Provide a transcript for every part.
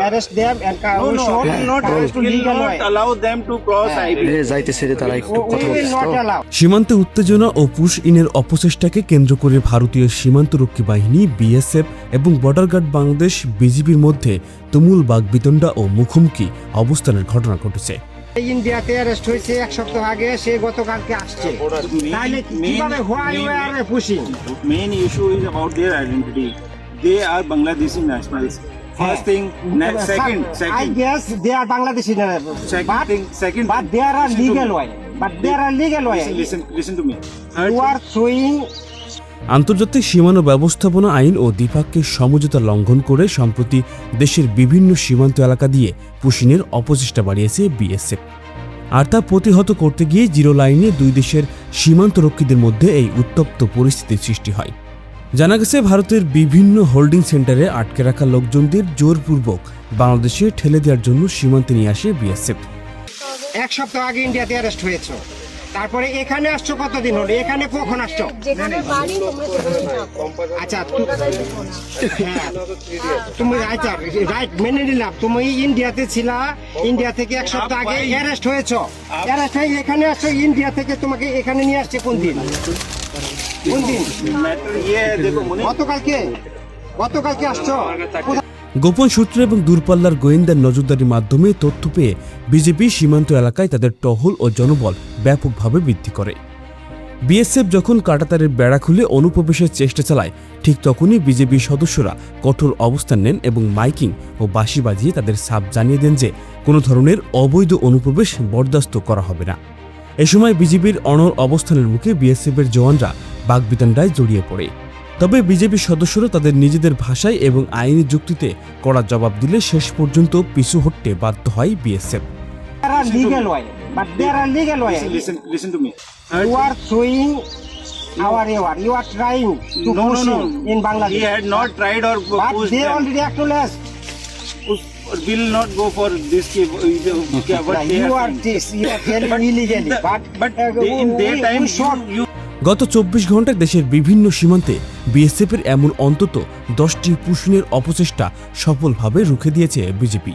arrest them and No, no, we will not, will not allow them to cross IB. যাইতেছে রে তারা একটু কথা we will বলছে not তো। allow. সীমান্তে উত্তেজনা ও পুশ ইনের অপচেষ্টাকে কেন্দ্র করে ভারতীয় সীমান্তরক্ষী বাহিনী বিএসএফ এবং বর্ডার গার্ড বাংলাদেশ বিজিবির মধ্যে তুমুল বাগবিতণ্ডা ও মুখোমুখি অবস্থানের ঘটনা ঘটেছে। ইন্ডিয়াতে অ্যারেস্ট হয়েছে এক সপ্তাহ আগে, সে গতকালকে আসছে। তাহলে কিভাবে why we are pushing? Main issue is about their identity. They are Bangladeshi nationals. First thing, second, I guess they are Bangladeshi, but there are legal way. But there are legal way. Listen to me. You are showing. আন্তর্জাতিক সীমানা ব্যবস্থাপনা আইন ও দ্বিপাক্ষিক সমঝোতা লঙ্ঘন করে সম্প্রতি দেশের বিভিন্ন সীমান্ত এলাকা দিয়ে পুশিনের অপচেষ্টা বাড়িয়েছে বিএসএফ। আর তা প্রতিহত করতে গিয়ে জিরো লাইনে দুই দেশের সীমান্তরক্ষীদের মধ্যে এই উত্তপ্ত পরিস্থিতির সৃষ্টি হয়। জানা গেছে ভারতের বিভিন্ন হোল্ডিং সেন্টারে আটকে রাখা লোকজনদের জোরপূর্বক বাংলাদেশে ঠেলে দেওয়ার জন্য সীমান্তে নিয়ে আসে বিএসএফ। এক সপ্তাহ আগে ইন্ডিয়াতে অ্যারেস্ট হয়েছে, তারপরে এখানে আসছো কতদিন হলো? এখানে কখন আসছো? আচ্ছা হ্যাঁ, তুমি আচ্ছা রাইট মেনে নিলাম, তুমি ইন্ডিয়াতে ছিলা, ইন্ডিয়া থেকে এক সপ্তাহ আগে অ্যারেস্ট হয়েছো, অ্যারেস্ট হয়ে এখানে আসছো, ইন্ডিয়া থেকে তোমাকে এখানে নিয়ে আসছে কোন দিন? কোন দিন? গতকালকে আসছো। গোপন সূত্র এবং দূরপাল্লার গোয়েন্দার নজরদারির মাধ্যমে তথ্য পেয়ে বিজেপি সীমান্ত এলাকায় তাদের টহল ও জনবল ব্যাপকভাবে বৃদ্ধি করে। বিএসএফ যখন কাঁটাতারের বেড়া খুলে অনুপ্রবেশের চেষ্টা চালায়, ঠিক তখনই বিজেপি সদস্যরা কঠোর অবস্থান নেন এবং মাইকিং ও বাঁশি বাজিয়ে তাদের সাপ জানিয়ে দেন যে কোনো ধরনের অবৈধ অনুপ্রবেশ বরদাস্ত করা হবে না। এ সময় বিজেপির অনড় অবস্থানের মুখে বিএসএফের জওয়ানরা বাগবিতণ্ডায় জড়িয়ে পড়ে। তবে বিজেপি সদস্যরা তাদের নিজেদের ভাষায় এবং আইনি যুক্তিতে কড়া জবাব দিলে শেষ পর্যন্ত পিছু হটতে বাধ্য হয় BSF. There are legal way, but there are legal way. Listen to me. You are showing our error. You are trying to push him in Bangladesh. He had not tried or But pushed they them. already acknowledged. Will not go for this. What they You are are saying. this. You are telling illegally. But in their time, we shot. you গত 24 ঘন্টায় দেশের বিভিন্ন সীমান্তে বিএসএফের এমন অন্তত 10টি পুশিনের অপচেষ্টা সফলভাবে রুখে দিয়েছে বিজেপি।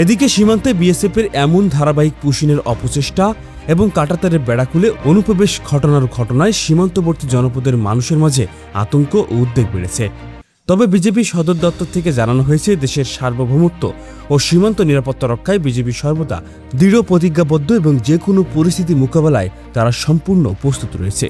এদিকে সীমান্তে বিএসএফের এমন ধারাবাহিক পুশিনের অপচেষ্টা এবং কাঁটাতারের বেড়া খুলে অনুপ্রবেশ ঘটানোর ঘটনায় সীমান্তবর্তী জনপদের মানুষের মাঝে আতঙ্ক ও উদ্বেগ বেড়েছে। তবে বিজেপি সদর দপ্তর থেকে জানানো হয়েছে, দেশের সার্বভৌমত্ব ও সীমান্ত নিরাপত্তা রক্ষায় বিজেপি সর্বদা দৃঢ় প্রতিজ্ঞাবদ্ধ এবং যে কোনো পরিস্থিতি মোকাবেলায় তারা সম্পূর্ণ প্রস্তুত রয়েছে।